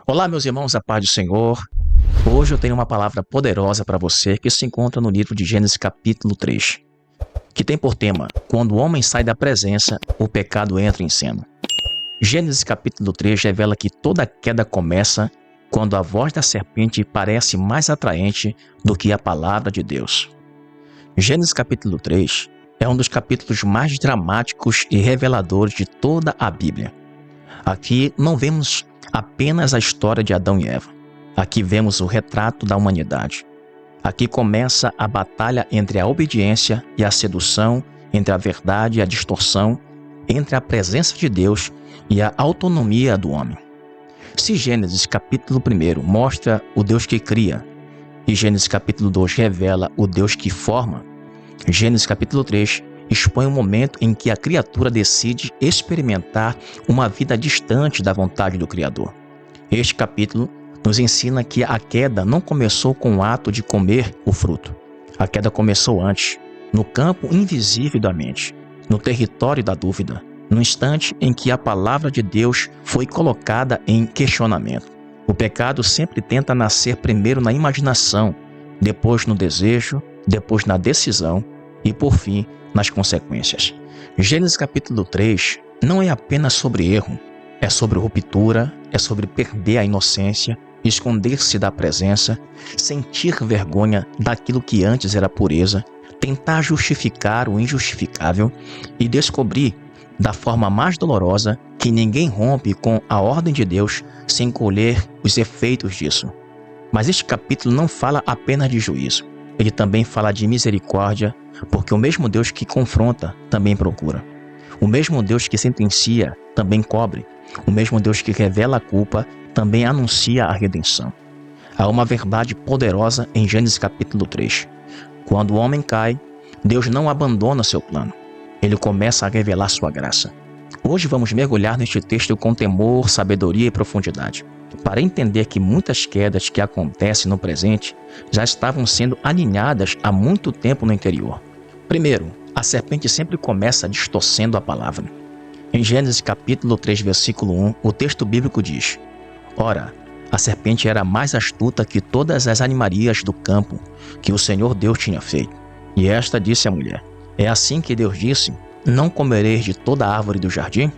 Olá, meus irmãos, a paz do Senhor. Hoje eu tenho uma palavra poderosa para você que se encontra no livro de Gênesis capítulo 3, que tem por tema: quando o homem sai da presença, o pecado entra em cena. Gênesis capítulo 3 revela que toda queda começa quando a voz da serpente parece mais atraente do que a palavra de Deus. Gênesis capítulo 3 é um dos capítulos mais dramáticos e reveladores de toda a Bíblia. Aqui não vemos apenas a história de Adão e Eva. Aqui vemos o retrato da humanidade. Aqui começa a batalha entre a obediência e a sedução, entre a verdade e a distorção, entre a presença de Deus e a autonomia do homem. Se Gênesis capítulo 1 mostra o Deus que cria e Gênesis capítulo 2 revela o Deus que forma, Gênesis capítulo 3 expõe o momento em que a criatura decide experimentar uma vida distante da vontade do Criador. Este capítulo nos ensina que a queda não começou com o ato de comer o fruto. A queda começou antes, no campo invisível da mente, no território da dúvida, no instante em que a palavra de Deus foi colocada em questionamento. O pecado sempre tenta nascer primeiro na imaginação, depois no desejo, depois na decisão e, por fim, nas consequências. Gênesis capítulo 3 não é apenas sobre erro, é sobre ruptura, é sobre perder a inocência, esconder-se da presença, sentir vergonha daquilo que antes era pureza, tentar justificar o injustificável e descobrir, da forma mais dolorosa, que ninguém rompe com a ordem de Deus sem colher os efeitos disso. Mas este capítulo não fala apenas de juízo. Ele também fala de misericórdia, porque o mesmo Deus que confronta também procura. O mesmo Deus que sentencia também cobre. O mesmo Deus que revela a culpa também anuncia a redenção. Há uma verdade poderosa em Gênesis capítulo 3. Quando o homem cai, Deus não abandona seu plano. Ele começa a revelar sua graça. Hoje vamos mergulhar neste texto com temor, sabedoria e profundidade, para entender que muitas quedas que acontecem no presente já estavam sendo alinhadas há muito tempo no interior. Primeiro, a serpente sempre começa distorcendo a palavra. Em Gênesis capítulo 3, versículo 1, o texto bíblico diz: Ora, a serpente era mais astuta que todas as animarias do campo que o Senhor Deus tinha feito. E esta disse à mulher: É assim que Deus disse: Não comereis de toda a árvore do jardim?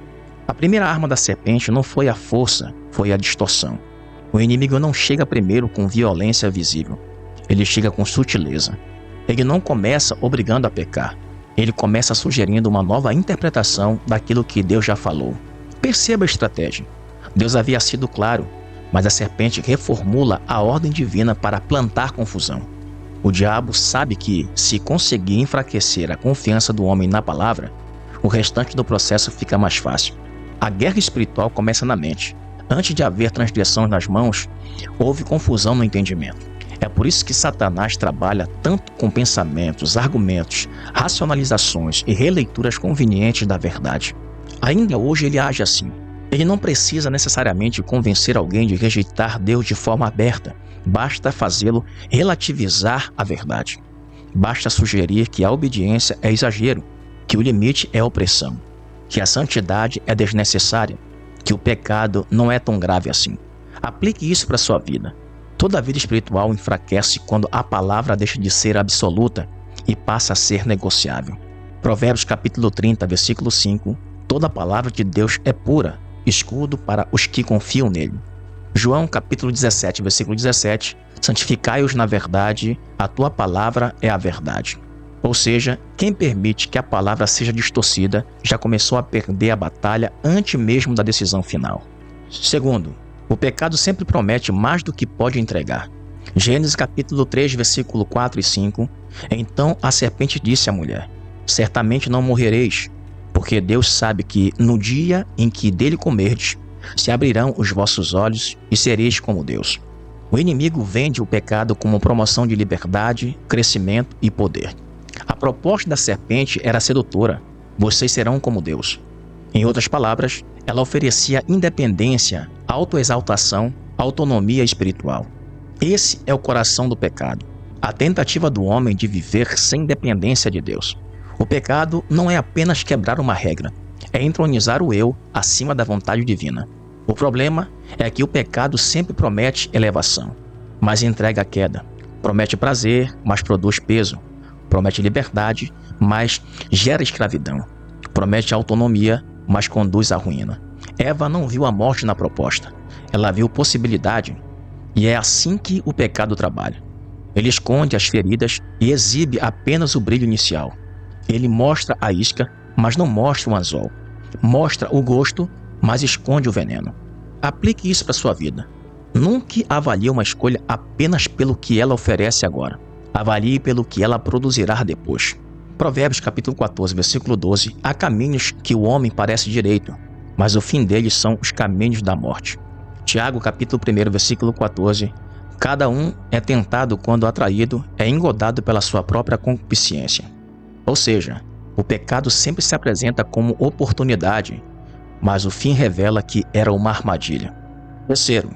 A primeira arma da serpente não foi a força, foi a distorção. O inimigo não chega primeiro com violência visível. Ele chega com sutileza. Ele não começa obrigando a pecar. Ele começa sugerindo uma nova interpretação daquilo que Deus já falou. Perceba a estratégia. Deus havia sido claro, mas a serpente reformula a ordem divina para plantar confusão. O diabo sabe que, se conseguir enfraquecer a confiança do homem na palavra, o restante do processo fica mais fácil. A guerra espiritual começa na mente. Antes de haver transgressões nas mãos, houve confusão no entendimento. É por isso que Satanás trabalha tanto com pensamentos, argumentos, racionalizações e releituras convenientes da verdade. Ainda hoje ele age assim. Ele não precisa necessariamente convencer alguém de rejeitar Deus de forma aberta. Basta fazê-lo relativizar a verdade. Basta sugerir que a obediência é exagero, que o limite é opressão, que a santidade é desnecessária, que o pecado não é tão grave assim. Aplique isso para a sua vida. Toda a vida espiritual enfraquece quando a palavra deixa de ser absoluta e passa a ser negociável. Provérbios capítulo 30, versículo 5. Toda a palavra de Deus é pura, escudo para os que confiam nele. João capítulo 17, versículo 17. Santificai-os na verdade, a tua palavra é a verdade. Ou seja, quem permite que a palavra seja distorcida já começou a perder a batalha antes mesmo da decisão final. Segundo, o pecado sempre promete mais do que pode entregar. Gênesis capítulo 3, versículo 4 e 5. Então a serpente disse à mulher: Certamente não morrereis, porque Deus sabe que no dia em que dele comerdes, se abrirão os vossos olhos e sereis como Deus. O inimigo vende o pecado como promoção de liberdade, crescimento e poder. A proposta da serpente era sedutora: vocês serão como Deus. Em outras palavras, ela oferecia independência, autoexaltação, autonomia espiritual. Esse é o coração do pecado, a tentativa do homem de viver sem dependência de Deus. O pecado não é apenas quebrar uma regra, é entronizar o eu acima da vontade divina. O problema é que o pecado sempre promete elevação, mas entrega a queda. Promete prazer, mas produz peso. Promete liberdade, mas gera escravidão. Promete autonomia, mas conduz à ruína. Eva não viu a morte na proposta. Ela viu possibilidade. E é assim que o pecado trabalha. Ele esconde as feridas e exibe apenas o brilho inicial. Ele mostra a isca, mas não mostra o anzol. Mostra o gosto, mas esconde o veneno. Aplique isso para sua vida. Nunca avalie uma escolha apenas pelo que ela oferece agora. Avalie pelo que ela produzirá depois. Provérbios capítulo 14, versículo 12. Há caminhos que o homem parece direito, mas o fim deles são os caminhos da morte. Tiago capítulo 1, versículo 14. Cada um é tentado quando atraído, é engodado pela sua própria concupiscência. Ou seja, o pecado sempre se apresenta como oportunidade, mas o fim revela que era uma armadilha. Terceiro,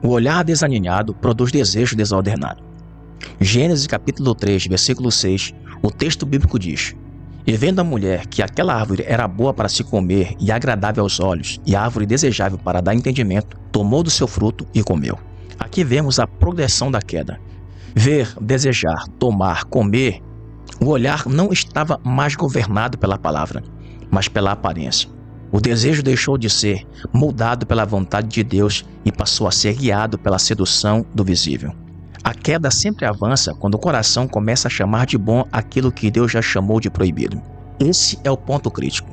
o olhar desalinhado produz desejo desordenado. Gênesis capítulo 3, versículo 6, o texto bíblico diz: E vendo a mulher que aquela árvore era boa para se comer e agradável aos olhos, e árvore desejável para dar entendimento, tomou do seu fruto e comeu. Aqui vemos a progressão da queda. Ver, desejar, tomar, comer. O olhar não estava mais governado pela palavra, mas pela aparência. O desejo deixou de ser moldado pela vontade de Deus e passou a ser guiado pela sedução do visível. A queda sempre avança quando o coração começa a chamar de bom aquilo que Deus já chamou de proibido. Esse é o ponto crítico.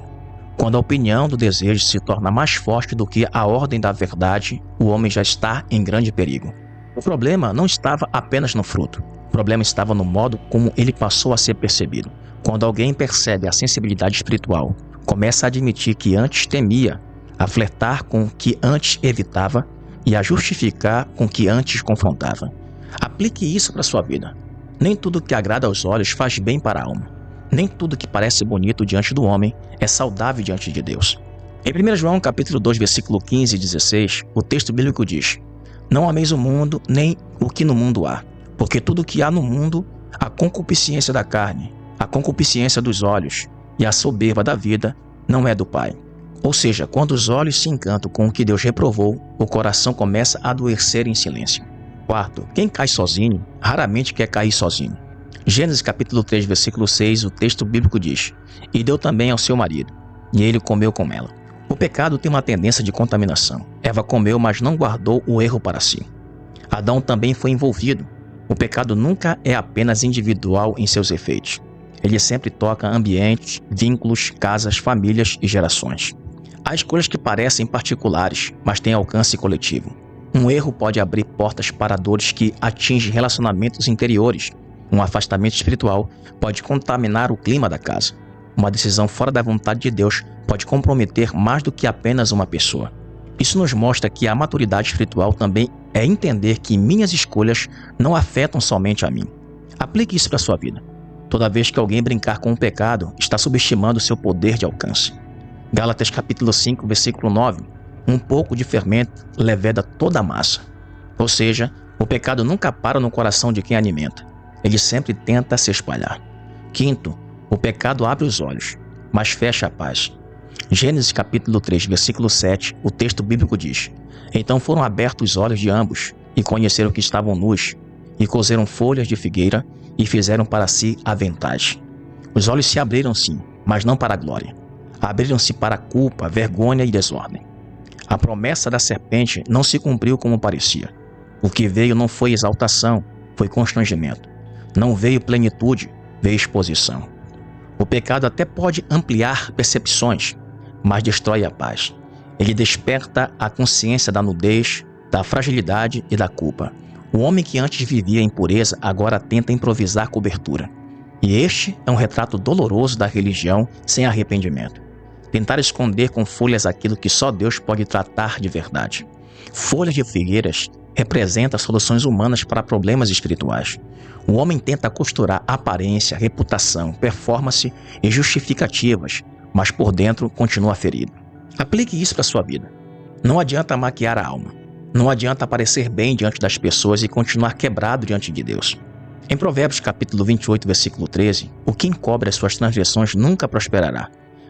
Quando a opinião do desejo se torna mais forte do que a ordem da verdade, o homem já está em grande perigo. O problema não estava apenas no fruto. O problema estava no modo como ele passou a ser percebido. Quando alguém percebe a sensibilidade espiritual, começa a admitir que antes temia, a flertar com o que antes evitava e a justificar com o que antes confrontava. Aplique isso para sua vida. Nem tudo que agrada aos olhos faz bem para a alma. Nem tudo que parece bonito diante do homem é saudável diante de Deus. Em 1 João capítulo 2, versículo 15 e 16, o texto bíblico diz: Não ameis o mundo, nem o que no mundo há, porque tudo o que há no mundo, a concupiscência da carne, a concupiscência dos olhos e a soberba da vida, não é do Pai. Ou seja, quando os olhos se encantam com o que Deus reprovou, o coração começa a adoecer em silêncio. Quarto, quem cai sozinho, raramente quer cair sozinho. Gênesis capítulo 3, versículo 6, o texto bíblico diz: E deu também ao seu marido, e ele comeu com ela. O pecado tem uma tendência de contaminação. Eva comeu, mas não guardou o erro para si. Adão também foi envolvido. O pecado nunca é apenas individual em seus efeitos. Ele sempre toca ambientes, vínculos, casas, famílias e gerações. Há escolhas que parecem particulares, mas têm alcance coletivo. Um erro pode abrir portas para dores que atingem relacionamentos interiores. Um afastamento espiritual pode contaminar o clima da casa. Uma decisão fora da vontade de Deus pode comprometer mais do que apenas uma pessoa. Isso nos mostra que a maturidade espiritual também é entender que minhas escolhas não afetam somente a mim. Aplique isso para a sua vida. Toda vez que alguém brincar com o pecado, está subestimando seu poder de alcance. Gálatas capítulo 5, versículo 9. Um pouco de fermento leveda toda a massa. Ou seja, o pecado nunca para no coração de quem alimenta. Ele sempre tenta se espalhar. Quinto, o pecado abre os olhos, mas fecha a paz. Gênesis capítulo 3, versículo 7, o texto bíblico diz: Então foram abertos os olhos de ambos, e conheceram que estavam nus, e coseram folhas de figueira, e fizeram para si aventais. Os olhos se abriram sim, mas não para a glória. Abriram-se para a culpa, vergonha e desordem. A promessa da serpente não se cumpriu como parecia. O que veio não foi exaltação, foi constrangimento. Não veio plenitude, veio exposição. O pecado até pode ampliar percepções, mas destrói a paz. Ele desperta a consciência da nudez, da fragilidade e da culpa. O homem que antes vivia em pureza agora tenta improvisar cobertura. E este é um retrato doloroso da religião sem arrependimento. Tentar esconder com folhas aquilo que só Deus pode tratar de verdade. Folhas de figueiras representam soluções humanas para problemas espirituais. O homem tenta costurar aparência, reputação, performance e justificativas, mas por dentro continua ferido. Aplique isso para a sua vida. Não adianta maquiar a alma. Não adianta parecer bem diante das pessoas e continuar quebrado diante de Deus. Em Provérbios capítulo 28, versículo 13, o que encobre as suas transgressões nunca prosperará,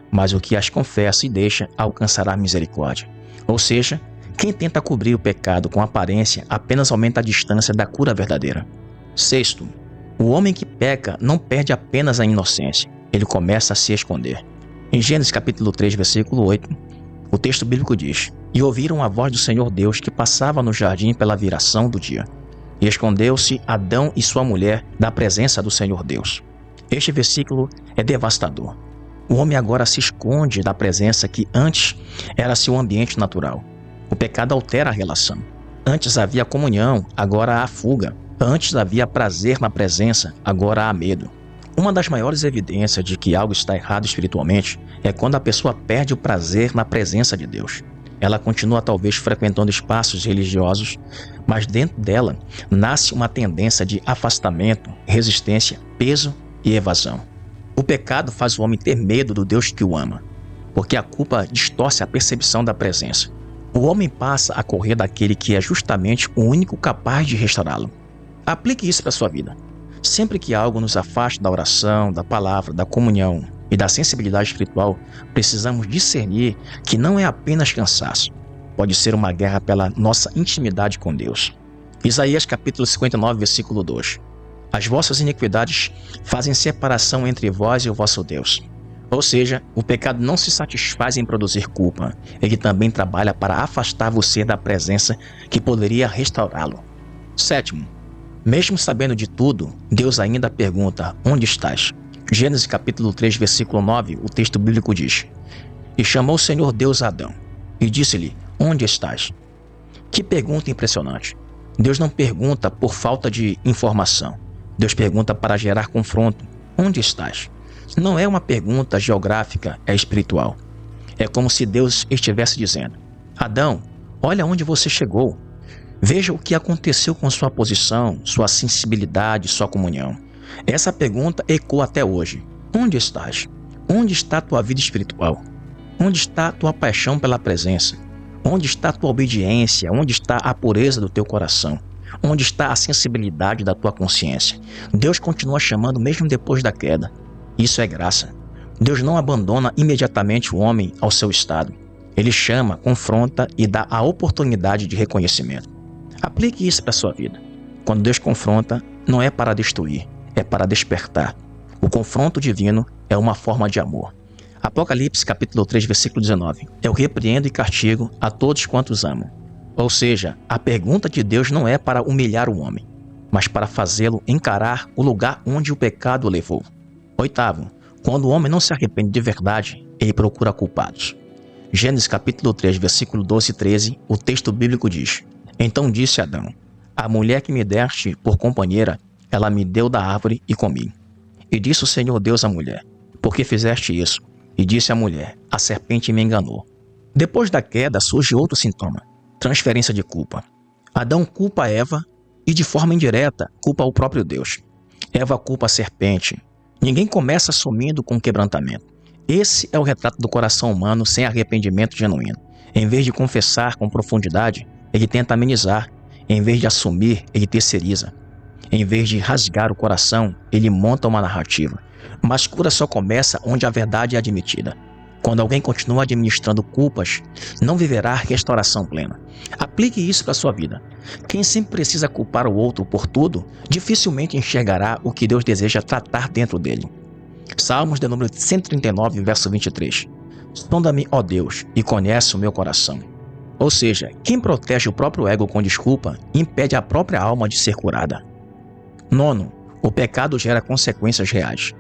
mas o que as confessa e deixa alcançará misericórdia. Ou seja, Quem tenta cobrir o pecado com aparência apenas aumenta a distância da cura verdadeira. Sexto, o homem que peca não perde apenas a inocência, ele começa a se esconder. Em Gênesis capítulo 3, versículo 8, o texto bíblico diz: "E ouviram a voz do Senhor Deus que passava no jardim pela viração do dia. E escondeu-se Adão e sua mulher da presença do Senhor Deus." Este versículo é devastador. O homem agora se esconde da presença que antes era seu ambiente natural. O pecado altera a relação. Antes havia comunhão, agora há fuga. Antes havia prazer na presença, agora há medo. Uma das maiores evidências de que algo está errado espiritualmente é quando a pessoa perde o prazer na presença de Deus. Ela continua talvez frequentando espaços religiosos, mas dentro dela nasce uma tendência de afastamento, resistência, peso e evasão. O pecado faz o homem ter medo do Deus que o ama, porque a culpa distorce a percepção da presença. O homem passa a correr daquele que é justamente o único capaz de restaurá-lo. Aplique isso para a sua vida. Sempre que algo nos afasta da oração, da palavra, da comunhão e da sensibilidade espiritual, precisamos discernir que não é apenas cansaço. Pode ser uma guerra pela nossa intimidade com Deus. Isaías capítulo 59, versículo 2. "As vossas iniquidades fazem separação entre vós e o vosso Deus." Ou seja, o pecado não se satisfaz em produzir culpa. Ele também trabalha para afastar você da presença que poderia restaurá-lo. Sétimo, mesmo sabendo de tudo, Deus ainda pergunta: onde estás? Gênesis capítulo 3, versículo 9, o texto bíblico diz: "E chamou o Senhor Deus a Adão, e disse-lhe: onde estás?" Que pergunta impressionante. Deus não pergunta por falta de informação. Deus pergunta para gerar confronto. Onde estás? Não é uma pergunta geográfica, é espiritual. É como se Deus estivesse dizendo: Adão, olha onde você chegou. Veja o que aconteceu com sua posição, sua sensibilidade, sua comunhão. Essa pergunta ecoa até hoje. Onde estás? Onde está a tua vida espiritual? Onde está a tua paixão pela presença? Onde está a tua obediência? Onde está a pureza do teu coração? Onde está a sensibilidade da tua consciência? Deus continua chamando mesmo depois da queda. Isso é graça. Deus não abandona imediatamente o homem ao seu estado. Ele chama, confronta e dá a oportunidade de reconhecimento. Aplique isso para a sua vida. Quando Deus confronta, não é para destruir, é para despertar. O confronto divino é uma forma de amor. Apocalipse capítulo 3, versículo 19. "Eu repreendo e castigo a todos quantos amam." Ou seja, a pergunta de Deus não é para humilhar o homem, mas para fazê-lo encarar o lugar onde o pecado o levou. Oitavo, quando o homem não se arrepende de verdade, ele procura culpados. Gênesis capítulo 3, versículo 12 e 13, o texto bíblico diz: "Então disse Adão: a mulher que me deste por companheira, ela me deu da árvore e comi. E disse o Senhor Deus à mulher: por que fizeste isso? E disse a mulher: a serpente me enganou." Depois da queda surge outro sintoma: transferência de culpa. Adão culpa Eva e, de forma indireta, culpa o próprio Deus. Eva culpa a serpente. Ninguém começa assumindo com quebrantamento. Esse é o retrato do coração humano sem arrependimento genuíno. Em vez de confessar com profundidade, ele tenta amenizar. Em vez de assumir, ele terceiriza. Em vez de rasgar o coração, ele monta uma narrativa. Mas cura só começa onde a verdade é admitida. Quando alguém continua administrando culpas, não viverá restauração plena. Aplique isso para a sua vida. Quem sempre precisa culpar o outro por tudo, dificilmente enxergará o que Deus deseja tratar dentro dele. Salmos de número 139, verso 23. "Sonda-me, ó Deus, e conhece o meu coração." Ou seja, quem protege o próprio ego com desculpa, impede a própria alma de ser curada. Nono, o pecado gera consequências reais.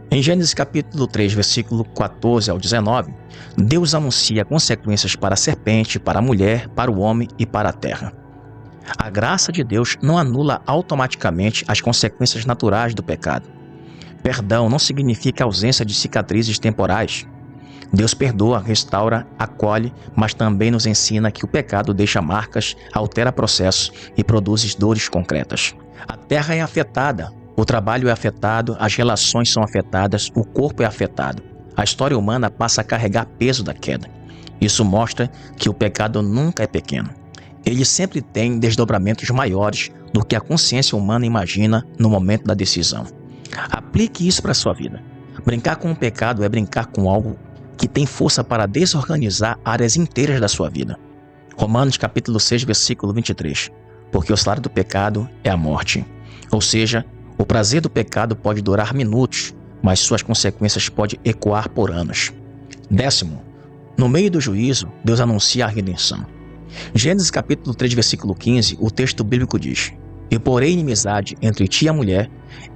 Em Gênesis capítulo 3, versículo 14 ao 19, Deus anuncia consequências para a serpente, para a mulher, para o homem e para a terra. A graça de Deus não anula automaticamente as consequências naturais do pecado. Perdão não significa ausência de cicatrizes temporais. Deus perdoa, restaura, acolhe, mas também nos ensina que o pecado deixa marcas, altera processos e produz dores concretas. A terra é afetada. O trabalho é afetado, as relações são afetadas, o corpo é afetado. A história humana passa a carregar peso da queda. Isso mostra que o pecado nunca é pequeno. Ele sempre tem desdobramentos maiores do que a consciência humana imagina no momento da decisão. Aplique isso para a sua vida. Brincar com o pecado é brincar com algo que tem força para desorganizar áreas inteiras da sua vida. Romanos capítulo 6, versículo 23. Porque o salário do pecado é a morte. Ou seja, o prazer do pecado pode durar minutos, mas suas consequências podem ecoar por anos. 10º, no meio do juízo, Deus anuncia a redenção. Gênesis capítulo 3, versículo 15, o texto bíblico diz: E porei inimizade entre ti e a mulher,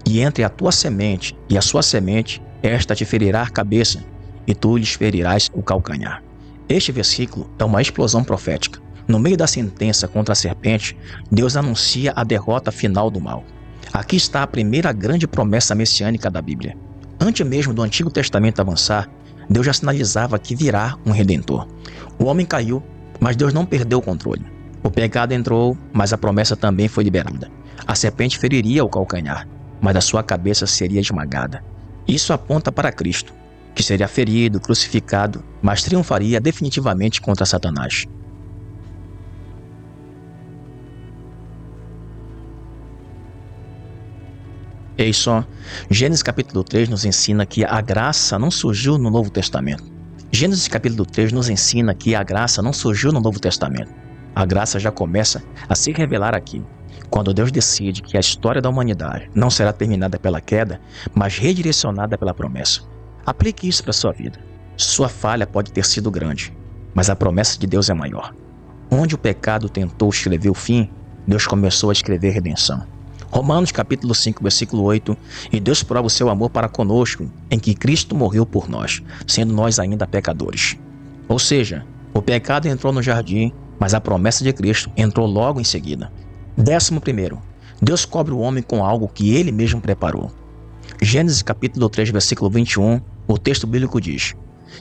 e entre a tua semente e a sua semente, esta te ferirá a cabeça, e tu lhes ferirás o calcanhar. Este versículo é uma explosão profética. No meio da sentença contra a serpente, Deus anuncia a derrota final do mal. Aqui está a primeira grande promessa messiânica da Bíblia. Antes mesmo do Antigo Testamento avançar, Deus já sinalizava que virá um Redentor. O homem caiu, mas Deus não perdeu o controle. O pecado entrou, mas a promessa também foi liberada. A serpente feriria o calcanhar, mas a sua cabeça seria esmagada. Isso aponta para Cristo, que seria ferido, crucificado, mas triunfaria definitivamente contra Satanás. Eis só, Gênesis capítulo 3 nos ensina que a graça não surgiu no Novo Testamento. Gênesis capítulo 3 nos ensina que a graça não surgiu no Novo Testamento. A graça já começa a se revelar aqui, quando Deus decide que a história da humanidade não será terminada pela queda, mas redirecionada pela promessa. Aplique isso para a sua vida. Sua falha pode ter sido grande, mas a promessa de Deus é maior. Onde o pecado tentou escrever o fim, Deus começou a escrever redenção. Romanos capítulo 5, versículo 8, e Deus prova o seu amor para conosco, em que Cristo morreu por nós, sendo nós ainda pecadores. Ou seja, o pecado entrou no jardim, mas a promessa de Cristo entrou logo em seguida. 11º, Deus cobre o homem com algo que ele mesmo preparou. Gênesis capítulo 3, versículo 21, o texto bíblico diz: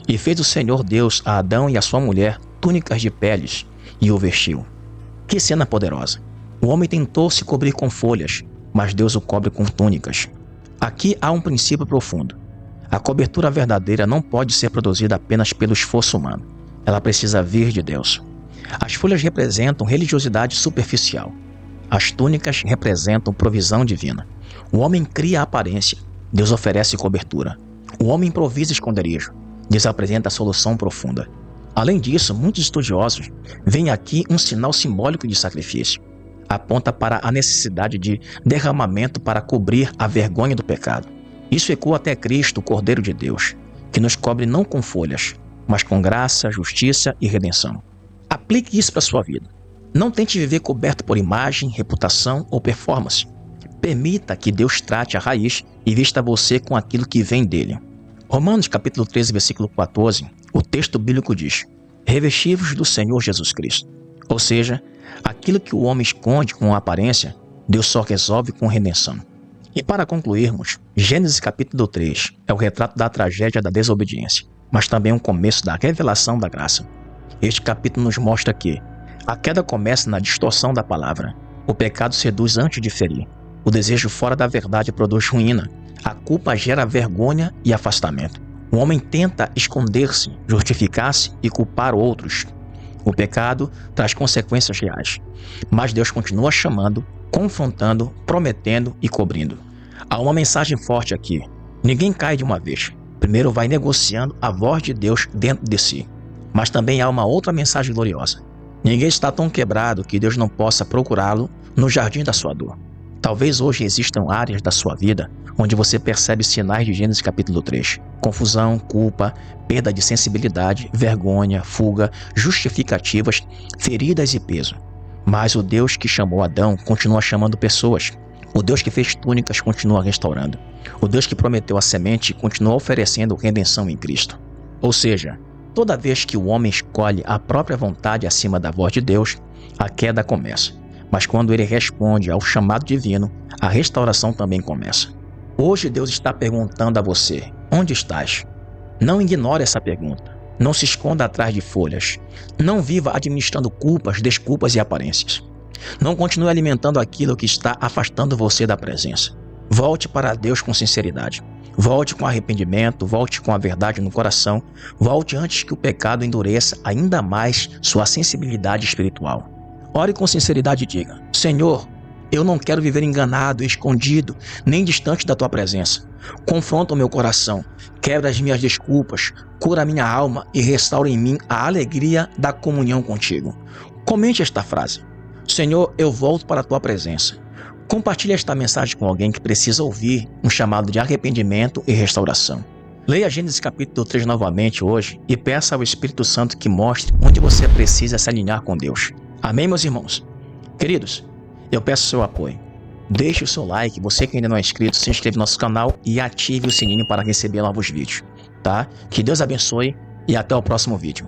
E fez o Senhor Deus a Adão e a sua mulher túnicas de peles, e o vestiu. Que cena poderosa! O homem tentou se cobrir com folhas, mas Deus o cobre com túnicas. Aqui há um princípio profundo. A cobertura verdadeira não pode ser produzida apenas pelo esforço humano. Ela precisa vir de Deus. As folhas representam religiosidade superficial. As túnicas representam provisão divina. O homem cria a aparência, Deus oferece cobertura. O homem improvisa esconderijo, Deus apresenta a solução profunda. Além disso, muitos estudiosos veem aqui um sinal simbólico de sacrifício. Aponta para a necessidade de derramamento para cobrir a vergonha do pecado. Isso ecoa até Cristo, o Cordeiro de Deus, que nos cobre não com folhas, mas com graça, justiça e redenção. Aplique isso para a sua vida. Não tente viver coberto por imagem, reputação ou performance. Permita que Deus trate a raiz e vista você com aquilo que vem dele. Romanos capítulo 13, versículo 14, o texto bíblico diz: Revesti-vos do Senhor Jesus Cristo. Ou seja, aquilo que o homem esconde com aparência, Deus só resolve com redenção. E para concluirmos, Gênesis capítulo 3 é o retrato da tragédia da desobediência, mas também o começo da revelação da graça. Este capítulo nos mostra que a queda começa na distorção da palavra. O pecado seduz antes de ferir. O desejo fora da verdade produz ruína. A culpa gera vergonha e afastamento. O homem tenta esconder-se, justificar-se e culpar outros. O pecado traz consequências reais, mas Deus continua chamando, confrontando, prometendo e cobrindo. Há uma mensagem forte aqui. Ninguém cai de uma vez. Primeiro vai negociando a voz de Deus dentro de si. Mas também há uma outra mensagem gloriosa. Ninguém está tão quebrado que Deus não possa procurá-lo no jardim da sua dor. Talvez hoje existam áreas da sua vida onde você percebe sinais de Gênesis capítulo 3. Confusão, culpa, perda de sensibilidade, vergonha, fuga, justificativas, feridas e peso. Mas o Deus que chamou Adão continua chamando pessoas. O Deus que fez túnicas continua restaurando. O Deus que prometeu a semente continua oferecendo redenção em Cristo. Ou seja, toda vez que o homem escolhe a própria vontade acima da voz de Deus, a queda começa. Mas quando ele responde ao chamado divino, a restauração também começa. Hoje Deus está perguntando a você: onde estás? Não ignore essa pergunta. Não se esconda atrás de folhas. Não viva administrando culpas, desculpas e aparências. Não continue alimentando aquilo que está afastando você da presença. Volte para Deus com sinceridade. Volte com arrependimento, volte com a verdade no coração. Volte antes que o pecado endureça ainda mais sua sensibilidade espiritual. Ore com sinceridade e diga: Senhor, eu não quero viver enganado, escondido, nem distante da Tua presença. Confronta o meu coração, quebra as minhas desculpas, cura a minha alma e restaura em mim a alegria da comunhão contigo. Comente esta frase: Senhor, eu volto para a tua presença. Compartilhe esta mensagem com alguém que precisa ouvir um chamado de arrependimento e restauração. Leia Gênesis capítulo 3 novamente hoje e peça ao Espírito Santo que mostre onde você precisa se alinhar com Deus. Amém, meus irmãos? Queridos, eu peço seu apoio. Deixe o seu like, você que ainda não é inscrito, se inscreva no nosso canal e ative o sininho para receber novos vídeos, tá? Que Deus abençoe e até o próximo vídeo.